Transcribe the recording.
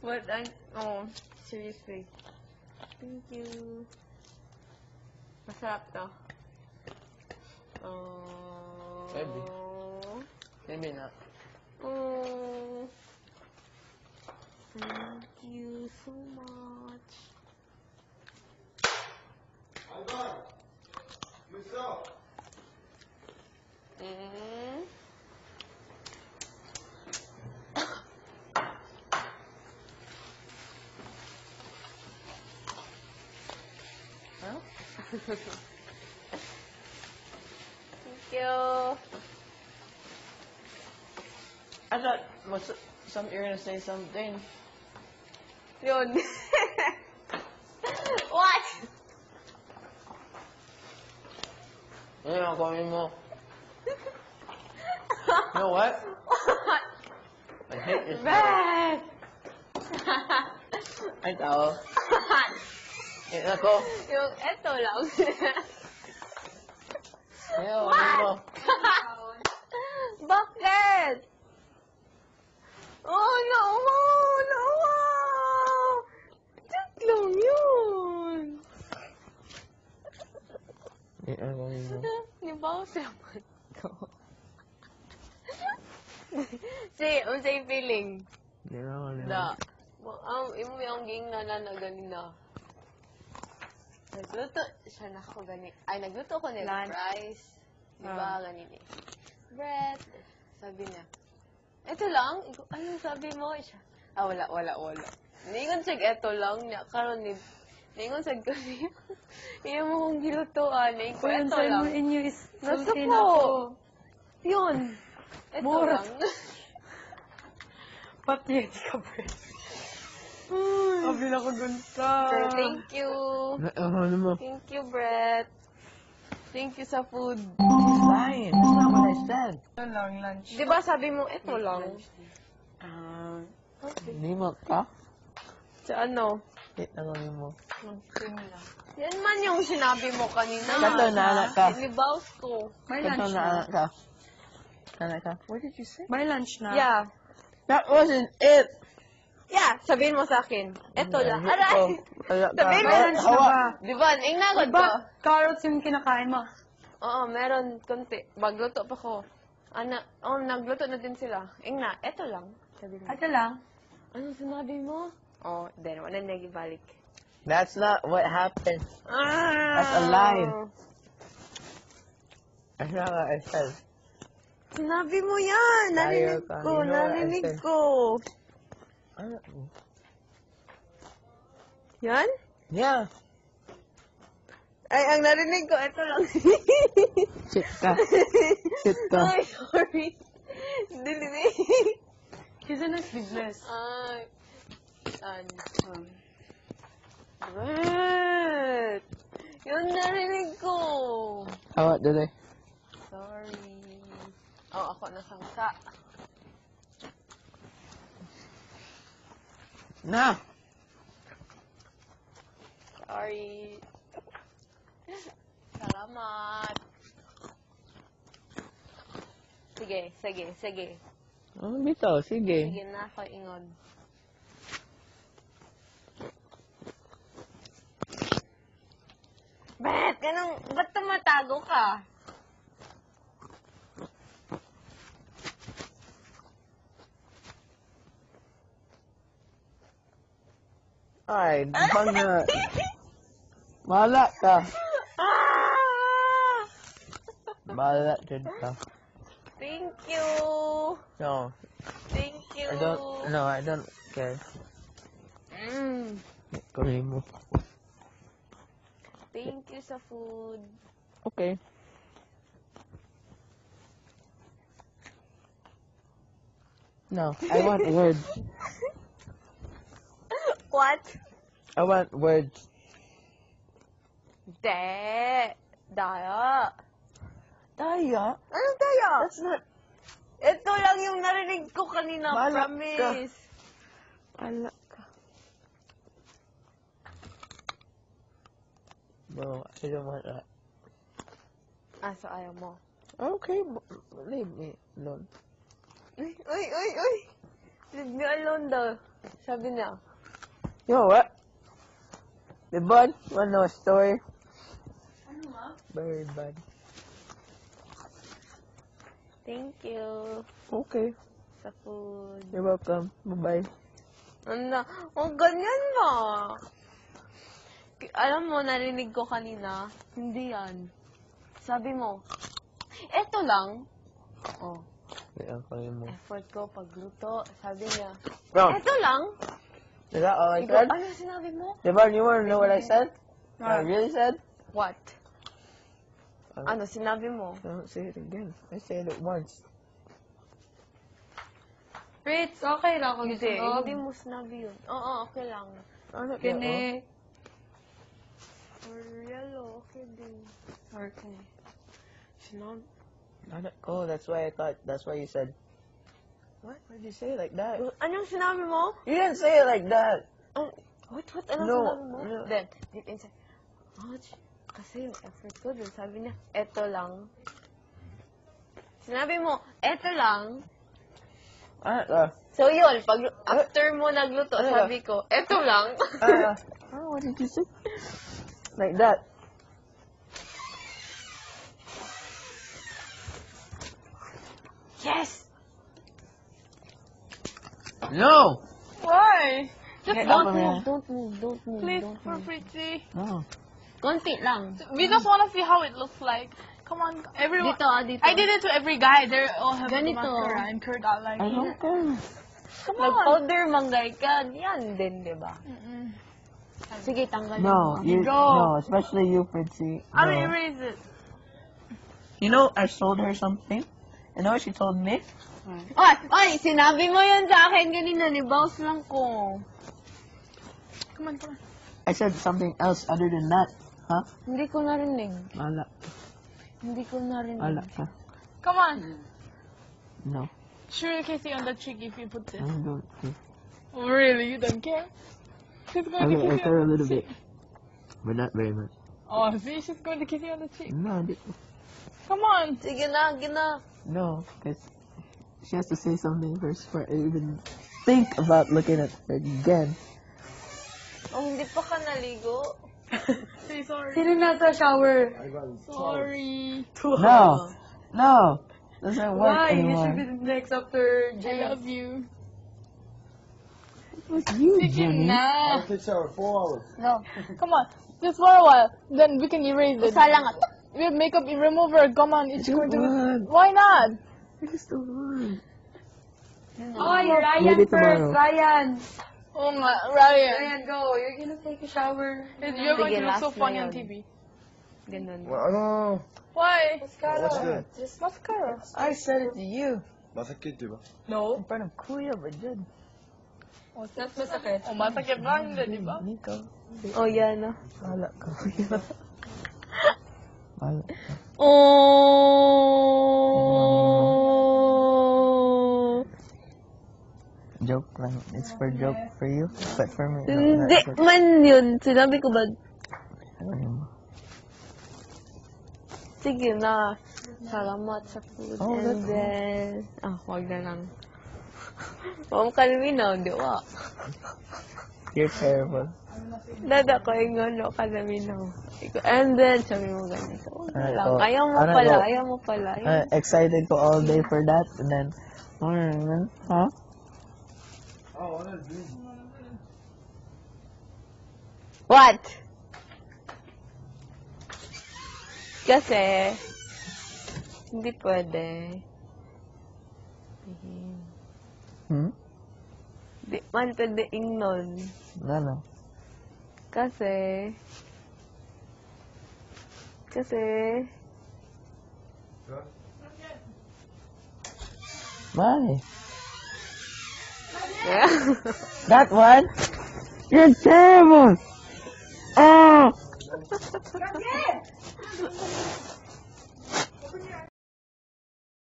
But seriously. Thank you. Masarap to. Maybe. Maybe not. Oh. Thank you so much. Ivan, yourself. Huh? Thank you. I thought you're gonna say something. Yun. What? Ano yung kunin mo? You know what? What? I hate this. Beth! Ay, tao. Eh, ako. Yung eto lang. Ayaw, ano mo? Bakit? Oh, no! No! Joke lang yun. Eh, ano kunin mo? Di ba ako saman ko? Say, unsay feeling? Hindi na ako nila. Da. Imo yung ging na ganina. Nagluto siya na ako gani. Ay, nagluto ko ng Lunch. rice. Di ba, ganini. Bread. Sabi niya. Ito lang? Anong sabi mo? Siya. Wala. Ningon siya, ito lang. Karon ni ningon siya gani. Iya mo kong gilutoan. Ningon ko, ito lang. Mo inyo is Nasa sulti po. na ako. Yun. Ito Mura. lang. Pati hindi ka ba? Kabila ko gunta. Pero thank you. Ano mo? Thank you, Brett. Thank you sa food. He's lying. That's not what I said. Ito lang, lunch. Di ba sabi mo, ito lang? Hindi mo ka? Sa ano? Eh, ano kunin mo? Mag-cream lang. Yan man yung sinabi mo kanina. Kato na anak ka. Libaws ko. May Kato lunch na na. anak ka. Anak ka. What did you say? May lunch na. Yeah. That wasn't it. Yeah, sabihin mo sa akin. Ito lang. Oh, Aray! kaya ka. Sabihin mo. May lunch na ba? Di ba? Ingnagod Diba, ko. carrots yung kinakain mo? Oo, meron konti. Magluto pa ko. Nagluto na din sila. Ingna, ito lang. Sabi mo. Ito lang. Anong sinabi mo? Then, wala na ibalik. That's not what happened. That's a lie. That's not what I said. Sinabi mo yan. Liar Narinig ka. ko. You know what I Narinig said. ko. Yan? Yeah. Ay, ang narinig ko, ito lang. Shit ka. Shit ka. Ay, sorry. Dili. He's in his business. Ay. Brett! Yun narinig ko. How did I? Sorry. Ako nasangka. Na! Sorry. Salamat. Sige. Oh, bitaw. Sige. Sige na ako ingon. Ba't tumatago ka? Ay, bang na. Bahala ka. Ah! Bahala din ka. Thank you. No. Thank you. I don't care. Kunin mo. Thank you sa food. Okay. No, I want words. What? I want words. Daya. Daya? Anong daya? That's not... Ito lang yung narinig ko kanina, Bahala ka. promise. Bahala ka. No, I don't want that. So ayaw mo. Okay, leave me alone. Uy! Leave me alone daw. Sabi niya, You know what? The bud, wanna know a story? Ano nga? Very bad. thank you Okay. sa food. You're welcome. Bye-bye. Ano? Oh, ganyan ba? Alam mo, narinig ko kanina, hindi yan. Sabi mo, eto lang. Oh, Wait, ako mo. effort ko pagluto. Sabi niya, Bro, eto lang. is that all I Igo, said? ano sinabi mo? Devon, you wanna know what I said? What I really said? What? Ano sinabi mo? Don't say it again. I said it once. Fritz, okay lang kung gusto Hindi, mo. hindi mo sinabi yun. Oo, okay lang. Ano Kini. Ariel, okay din. Okay. Sinabi. Oh, that's why you said. What? Why did you say it like that? Anong sinabi mo? You didn't say it like that. What? Anong No, sinabi mo? no. Then, deep inside, kasi yung effort ko dun, sabi niya, eto lang. Sinabi mo, eto lang. So yun, pag after mo nagluto, Ano ba? sabi ko, eto lang. What did you say? Like that. Yes! No! Why? Just Don't move, don't move, don't move, Please, don't for move. Fritzy. No. Konti lang. We just want to see how it looks like. Come on, everyone. Dito, dito. I did it to every guy. They all have Ganito. mascara and curd outline. I don't care. Come on. Nag-powder manggay ka, yan din, di ba? Mm-mm. Sige, tanggalin No, mo. you Go. no, especially you, Fritzy. I'll No. erase it. You know, I told her something. You know what she told me? Oy, sinabi mo yun sa akin kanina, ni boss lang ko. Come on, come on. I said something else other than that. Huh? Hindi ko narinig. Wala. Hindi ko narinig. Wala ka. Come on. No, Sure, Casey on the cheek if you put I this. don't care. Oh, really? You don't care? She's going to Okay, I kiss you care a on the little cheek. bit. But not very much. Oh, see, she's going to kiss you on the cheek. No, I didn't. Come on. Sige na, gina. No, because she has to say something first before I even think about looking at her again. Oh, hindi pa ka naligo. Say sorry. Sino nasa shower? Sorry. No, no, doesn't work Why? You anymore. should be next after I James. love you. It was you, Sige Jenny. na. I'll take shower 4 hours. No. Come on. Just for a while. Then we can erase it. Usa lang. We have makeup remover. Come on. It's going to be... What? Why not? I just don't want. Oy, Ryan Maybe first. tomorrow. Ryan. Oh my, Ryan. Ryan, go. You're gonna take a shower. You're going Sige, to look so last na funny on yun. TV. Ganun. Well, I don't know. Why? Mascara. What's that? Just Mascara. I said it to you. Masakit, di ba? no. In front of Kuya, but Jen. That's masakit. Oh, masakit ba? Hindi, di ba? Nico. Oh, yan na. Wala ka, Kuya. Wala. Oh. Joke lang. It's for joke for you, but for me, no, Hindi that's it. man yun. Sinabi ko ba? Ano yun? Sige na. Salamat sa food. Oh, And that's then, wag na lang. Huwag kalminaw, di ba? You're terrible. Dada ko, ingon o kalminaw. And then, sabi mo ganito. Alright, Lang. so, Ayaw mo ano pala, go? ayaw mo pala. Ayaw. Excited ko all day for that, and then, huh? Oh, I don't drink. What? Kasi, hindi pwede. Hmm? Di man pwede ingnon. Ano? Kasi, Why? That one? You're terrible! Oh!